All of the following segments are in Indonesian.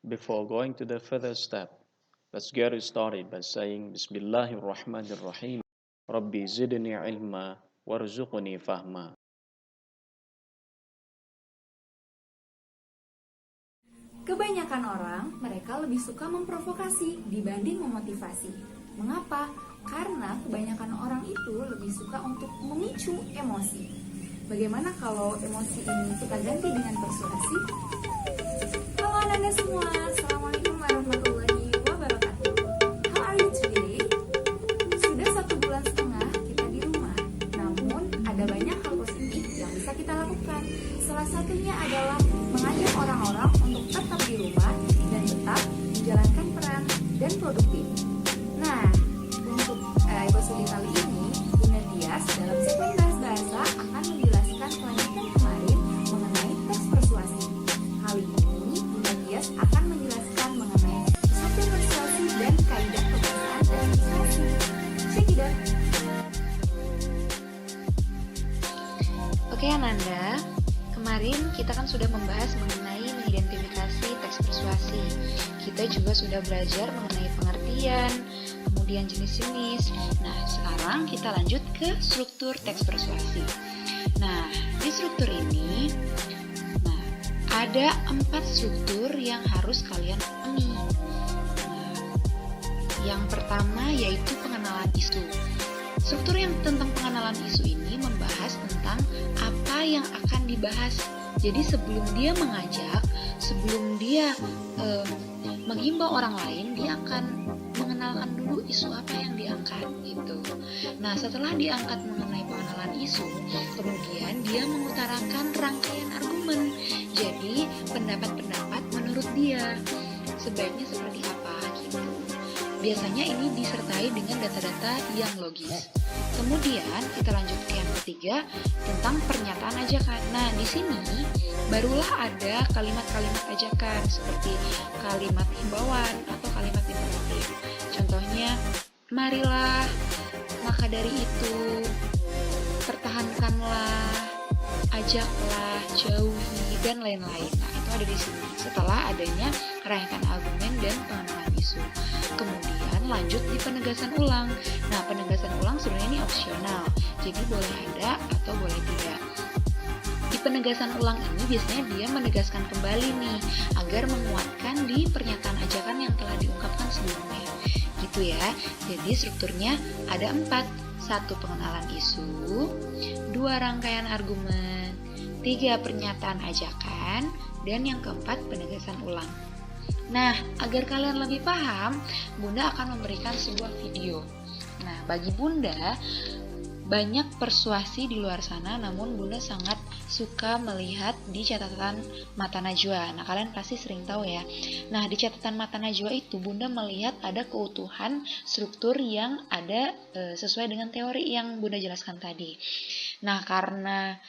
Before going to the further step, let's get started by saying Bismillahirrahmanirrahim. Rabbi zidni ilma warzuqni fahma. Kebanyakan orang, mereka lebih suka memprovokasi dibanding memotivasi. Mengapa? Karena kebanyakan orang itu lebih suka untuk memicu emosi. Bagaimana kalau emosi ini kita ganti dengan persuasi? Halo Anda semua, Assalamualaikum warahmatullahi wabarakatuh. How are you today? Sudah 1,5 bulan kita di rumah, namun ada banyak hal positif yang bisa kita lakukan. Salah satunya adalah mengajak orang-orang untuk tetap di rumah dan tetap menjalankan peran dan produktif. Nah, untuk episode kali ini, Bunda Tias dalam segmen bahasa akan menjelaskan kelanjutan kemarin mengenai teks persuasi. Kali ini, Bunda Tias akan menjelaskan mengenai struktur persuasi dan kaidah pembacaan teks persuasi. Check it out. Oke Ananda, kemarin kita kan sudah membahas mengenai mengidentifikasi teks persuasi. Kita juga sudah belajar mengenai pengertian, kemudian jenis-jenis. Nah, sekarang kita lanjut ke struktur teks persuasi. Nah, di struktur ini, ada 4 struktur yang harus kalian pahami. Nah, yang pertama yaitu pengenalan isu. Struktur yang tentang pengenalan isu ini membahas tentang apa yang akan dibahas. Jadi sebelum dia mengajak, sebelum dia menghimbau orang lain, dia akan mengenalkan dulu isu apa yang diangkat gitu. Nah, setelah diangkat mengenai pengenalan isu, kemudian dia mengutarakan rangkaian argumen. Jadi pendapat-pendapat menurut dia sebaiknya seperti apa gitu. Biasanya ini disertai dengan data-data yang logis. Kemudian kita lanjut ke yang ketiga tentang pernyataan ajakan. Nah, di sini barulah ada kalimat-kalimat ajakan seperti kalimat himbauan atau kalimat imperatif. Contohnya, marilah, maka dari itu, pertahankanlah, ajaklah, jauhi, dan lain-lain. Nah, itu ada di sini setelah adanya rangkaian argumen dan pengenalan isu. Kemudian lanjut di penegasan ulang. Nah, penegasan ulang sebenarnya ini opsional, jadi boleh ada atau boleh tidak. Di penegasan ulang ini biasanya dia menegaskan kembali nih agar menguatkan di pernyataan ajakan yang telah diungkapkan sebelumnya. Gitu ya. Jadi strukturnya ada 4. 1 pengenalan isu, 2 rangkaian argumen, 3 pernyataan ajakan, dan yang keempat penegasan ulang. Nah, agar kalian lebih paham, Bunda akan memberikan sebuah video. Nah, bagi Bunda, banyak persuasi di luar sana, namun Bunda sangat suka melihat di catatan Mata Najwa. Nah, kalian pasti sering tahu ya. Nah, di catatan Mata Najwa itu Bunda melihat ada keutuhan struktur yang ada sesuai dengan teori yang Bunda jelaskan tadi. Nah, karena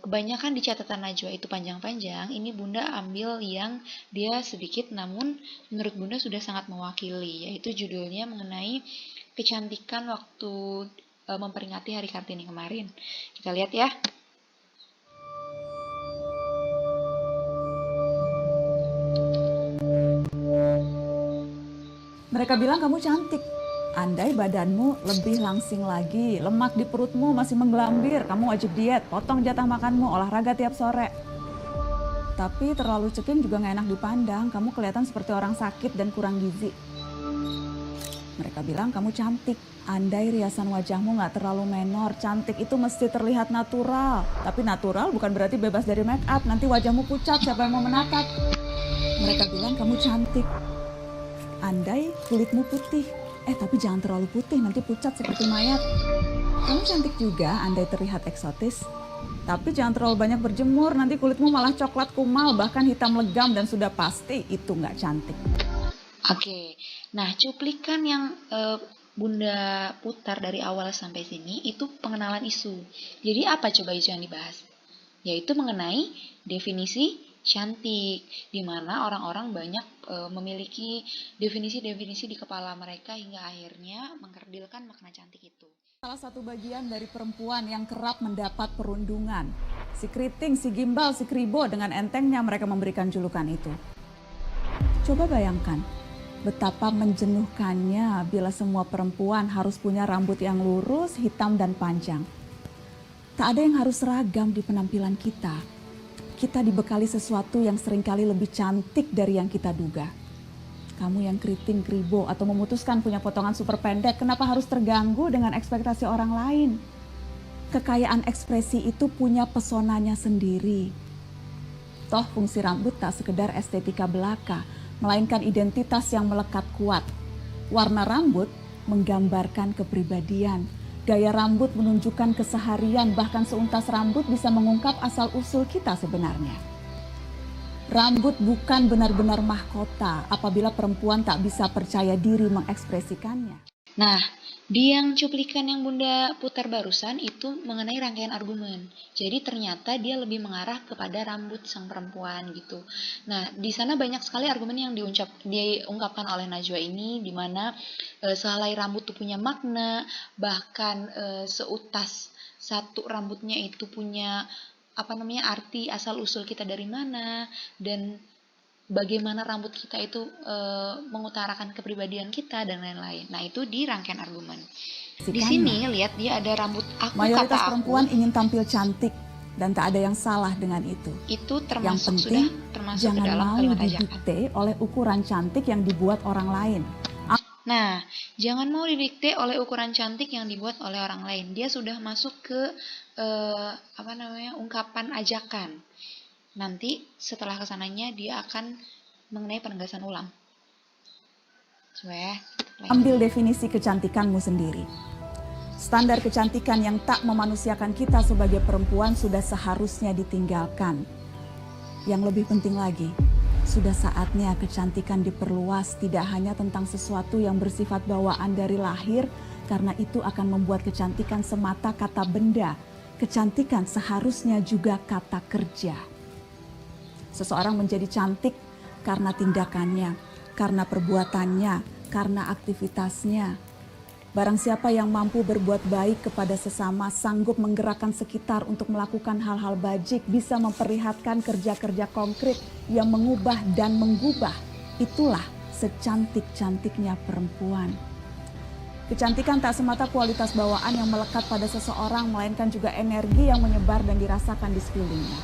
kebanyakan di catatan Najwa itu panjang-panjang, ini Bunda ambil yang dia sedikit namun menurut Bunda sudah sangat mewakili, yaitu judulnya mengenai kecantikan waktu memperingati Hari Kartini kemarin. Kita lihat ya. Mereka bilang kamu cantik. Andai badanmu lebih langsing lagi, lemak di perutmu masih menggelambir, kamu wajib diet, potong jatah makanmu, olahraga tiap sore. Tapi terlalu ceking juga gak enak dipandang, kamu kelihatan seperti orang sakit dan kurang gizi. Mereka bilang kamu cantik. Andai riasan wajahmu gak terlalu menor, cantik itu mesti terlihat natural. Tapi natural bukan berarti bebas dari make up, nanti wajahmu pucat, siapa yang mau menatap? Mereka bilang kamu cantik. Andai kulitmu putih, tapi jangan terlalu putih, nanti pucat seperti mayat. Kamu cantik juga, andai terlihat eksotis. Tapi jangan terlalu banyak berjemur, nanti kulitmu malah coklat kumal, bahkan hitam legam, dan sudah pasti itu nggak cantik. Oke, nah cuplikan yang Bunda putar dari awal sampai sini itu pengenalan isu. Jadi apa coba isu yang dibahas? Yaitu mengenai definisi cantik, di mana orang-orang banyak memiliki definisi-definisi di kepala mereka hingga akhirnya mengkerdilkan makna cantik itu. Salah satu bagian dari perempuan yang kerap mendapat perundungan. Si keriting, si gimbal, si kribo, dengan entengnya mereka memberikan julukan itu. Coba bayangkan, betapa menjenuhkannya bila semua perempuan harus punya rambut yang lurus, hitam, dan panjang. Tak ada yang harus seragam di penampilan kita. Kita dibekali sesuatu yang seringkali lebih cantik dari yang kita duga. Kamu yang keriting, kribo, atau memutuskan punya potongan super pendek, kenapa harus terganggu dengan ekspektasi orang lain? Kekayaan ekspresi itu punya pesonanya sendiri. Toh fungsi rambut tak sekedar estetika belaka, melainkan identitas yang melekat kuat. Warna rambut menggambarkan kepribadian. Gaya rambut menunjukkan keseharian, bahkan seuntas rambut bisa mengungkap asal-usul kita sebenarnya. Rambut bukan benar-benar mahkota apabila perempuan tak bisa percaya diri mengekspresikannya. Nah, di yang cuplikan yang Bunda putar barusan itu mengenai rangkaian argumen. Jadi ternyata dia lebih mengarah kepada rambut sang perempuan gitu. Nah, di sana banyak sekali argumen yang diungkapkan oleh Najwa ini, di mana sehelai rambut itu punya makna, bahkan seutas satu rambutnya itu punya arti asal usul kita dari mana, dan bagaimana rambut kita itu mengutarakan kepribadian kita dan lain-lain. Nah, itu di rangkaian argumen. Di sini lihat dia ada rambut aku, mayoritas kata aku. Perempuan ingin tampil cantik dan tak ada yang salah dengan itu. Itu Yang termasuk penting termasuk jangan ke dalam mau kalimat ajakan. didikte oleh ukuran cantik yang dibuat orang lain. Nah, jangan mau didikte oleh ukuran cantik yang dibuat oleh orang lain. Dia sudah masuk ke ungkapan ajakan. Nanti setelah kesananya dia akan mengenai penegasan ulang. Coba ya. Ambil definisi kecantikanmu sendiri. Standar kecantikan yang tak memanusiakan kita sebagai perempuan sudah seharusnya ditinggalkan. Yang lebih penting lagi, sudah saatnya kecantikan diperluas, tidak hanya tentang sesuatu yang bersifat bawaan dari lahir, karena itu akan membuat kecantikan semata kata benda. Kecantikan seharusnya juga kata kerja. Seseorang menjadi cantik karena tindakannya, karena perbuatannya, karena aktivitasnya. Barang siapa yang mampu berbuat baik kepada sesama, sanggup menggerakkan sekitar untuk melakukan hal-hal bajik, bisa memperlihatkan kerja-kerja konkret yang mengubah dan menggubah. Itulah secantik-cantiknya perempuan. Kecantikan tak semata kualitas bawaan yang melekat pada seseorang, melainkan juga energi yang menyebar dan dirasakan di sekelilingnya.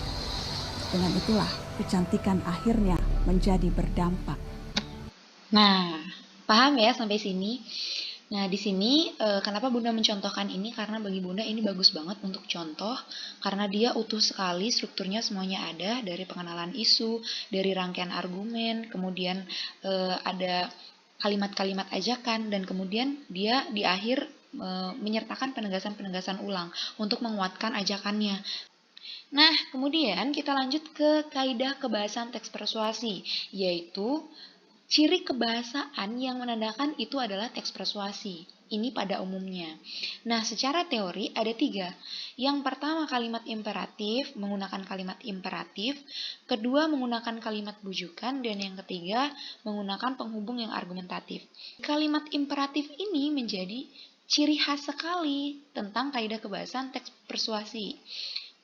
Dengan itulah kecantikan akhirnya menjadi berdampak. Nah, paham ya sampai sini? Nah, di sini kenapa Bunda mencontohkan ini? Karena bagi Bunda ini bagus banget untuk contoh, karena dia utuh sekali, strukturnya semuanya ada, dari pengenalan isu, dari rangkaian argumen, kemudian ada kalimat-kalimat ajakan, dan kemudian dia di akhir menyertakan penegasan-penegasan ulang untuk menguatkan ajakannya. Nah, kemudian kita lanjut ke kaidah kebahasan teks persuasi, yaitu ciri kebahasaan yang menandakan itu adalah teks persuasi. Ini pada umumnya. Nah, secara teori ada 3. Yang pertama kalimat imperatif, menggunakan kalimat imperatif. Kedua menggunakan kalimat bujukan. Dan yang ketiga menggunakan penghubung yang argumentatif. Kalimat imperatif ini menjadi ciri khas sekali tentang kaidah kebahasan teks persuasi.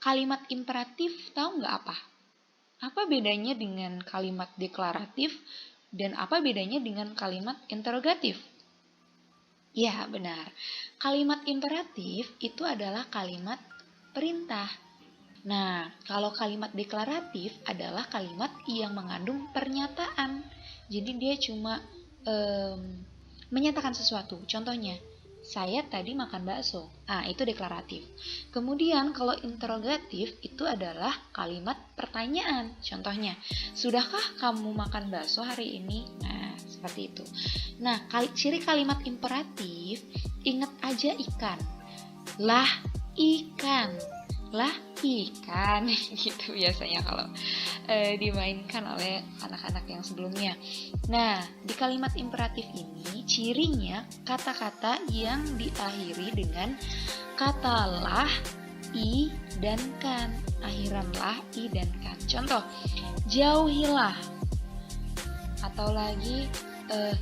Kalimat imperatif tahu nggak apa? Apa bedanya dengan kalimat deklaratif? Dan apa bedanya dengan kalimat interrogatif? Ya, benar. Kalimat imperatif itu adalah kalimat perintah. Nah, kalau kalimat deklaratif adalah kalimat yang mengandung pernyataan. Jadi dia cuma menyatakan sesuatu. Contohnya, saya tadi makan bakso. Ah, itu deklaratif. Kemudian kalau interrogatif itu adalah kalimat pertanyaan. Contohnya, sudahkah kamu makan bakso hari ini? Nah, seperti itu. Nah, ciri kalimat imperatif, ingat aja ikan. Lah ikan. Lah ikan. Gitu biasanya kalau dimainkan oleh anak-anak yang sebelumnya. Nah, di kalimat imperatif ini cirinya kata-kata yang diakhiri dengan kata lah, i, dan kan. Akhiran lah, i, dan kan. Contoh, jauhilah. Atau lagi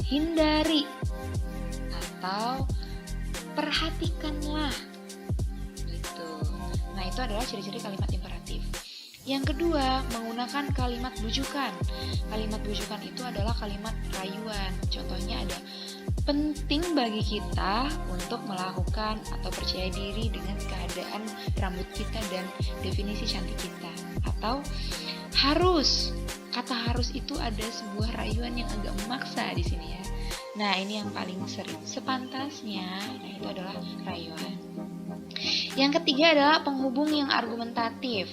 hindari. Atau perhatikanlah. Gitu. Nah, itu adalah ciri-ciri kalimat imperatif. Yang kedua, menggunakan kalimat bujukan. Kalimat bujukan itu adalah kalimat rayuan. Contohnya ada, penting bagi kita untuk melakukan atau percaya diri dengan keadaan rambut kita dan definisi cantik kita. Atau harus. Kata harus itu ada sebuah rayuan yang agak memaksa di sini ya. Nah, ini yang paling sering. Sepantasnya, nah itu adalah rayuan. Yang ketiga adalah penghubung yang argumentatif.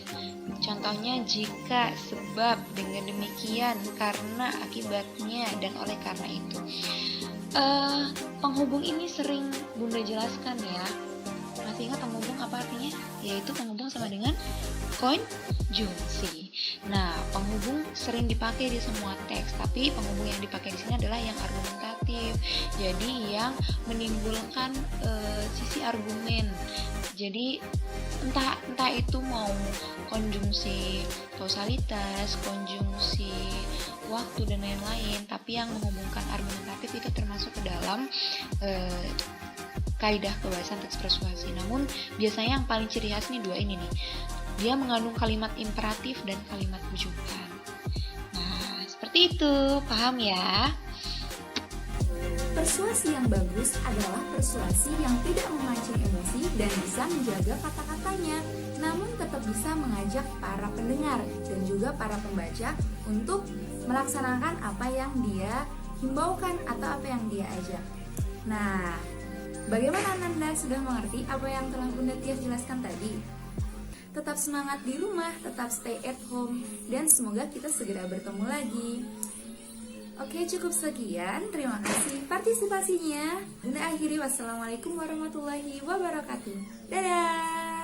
Contohnya jika, sebab, dengan demikian, karena, akibatnya, dan oleh karena itu. Penghubung ini sering Bunda jelaskan ya. Masih ingat penghubung apa artinya? Yaitu penghubung sama dengan konjungsi. Nah, penghubung sering dipakai di semua teks, tapi penghubung yang dipakai di sini adalah yang argumentatif. Jadi yang menimbulkan sisi argumen. Jadi entah itu mau konjungsi kausalitas, konjungsi waktu dan lain-lain, tapi yang menghubungkan argumentatif itu termasuk ke dalam kaidah kebiasaan teks persuasi. Namun biasanya yang paling ciri khas nih dua ini nih. Dia mengandung kalimat imperatif dan kalimat bujukan. Nah, seperti itu. Paham ya? Persuasi yang bagus adalah persuasi yang tidak memancing emosi dan bisa menjaga kata-katanya, namun tetap bisa mengajak para pendengar dan juga para pembaca untuk melaksanakan apa yang dia himbaukan atau apa yang dia ajak. Nah, bagaimana Anda sudah mengerti apa yang telah Bunda Tias jelaskan tadi? Tetap semangat di rumah, tetap stay at home, dan semoga kita segera bertemu lagi. Oke, cukup sekian. Terima kasih partisipasinya. Bunda akhiri, wassalamualaikum warahmatullahi wabarakatuh. Dadah!